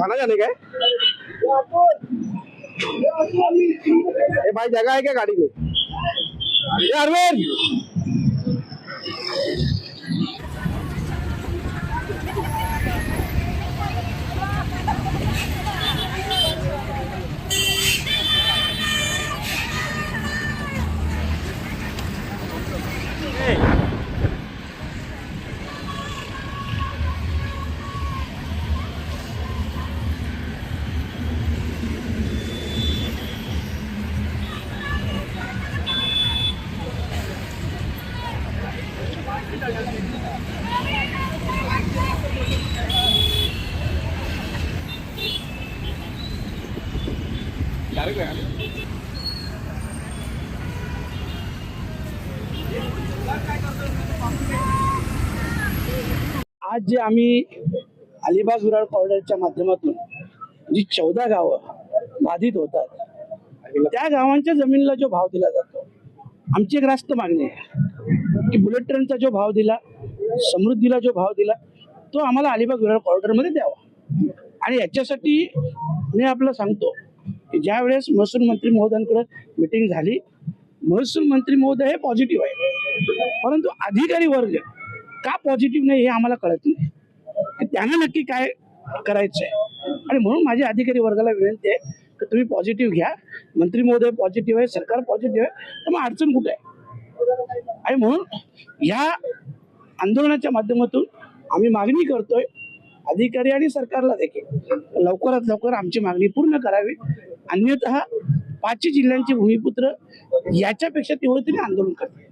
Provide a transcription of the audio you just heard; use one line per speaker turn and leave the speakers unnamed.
थाना जाने का है? ए भाई जगह है क्या गाड़ी में? ये अरविंद आज जे आम्ही अलिबाग विरार कॉरिडॉरच्या माध्यमातून जी 14 गावं बाधित होतात त्या गावांच्या जमिनीला जो भाव दिला जातो, आमची एक रास्त मागणी आहे की बुलेट ट्रेनचा जो भाव दिला, समृद्धीला जो भाव दिला, तो आम्हाला अलिबाग विरार कॉरिडॉरमध्ये द्यावा. आणि याच्यासाठी मी आपलं सांगतो की ज्या वेळेस महसूल मंत्री महोदयांकडे मीटिंग झाली, महसूल मंत्री महोदय हे पॉझिटिव्ह आहे, परंतु अधिकारी वर्ग का पॉझिटिव्ह नाही हे आम्हाला कळत नाही की त्यांना नक्की काय करायचं आहे. आणि म्हणून माझ्या अधिकारी वर्गाला विनंती आहे की तुम्ही पॉझिटिव्ह घ्या. मंत्री महोदय पॉझिटिव्ह आहे, सरकार पॉझिटिव्ह आहे, तर मग अडचण कुठे आहे? आणि म्हणून ह्या आंदोलनाच्या माध्यमातून आम्ही मागणी करतोय अधिकारी आणि सरकारला देखील लवकरात लवकर आमची मागणी पूर्ण करावी. अन्यथा 5 जिल्ह्यांचे भूमिपुत्र याच्यापेक्षा तीव्रतेने आंदोलन करतील.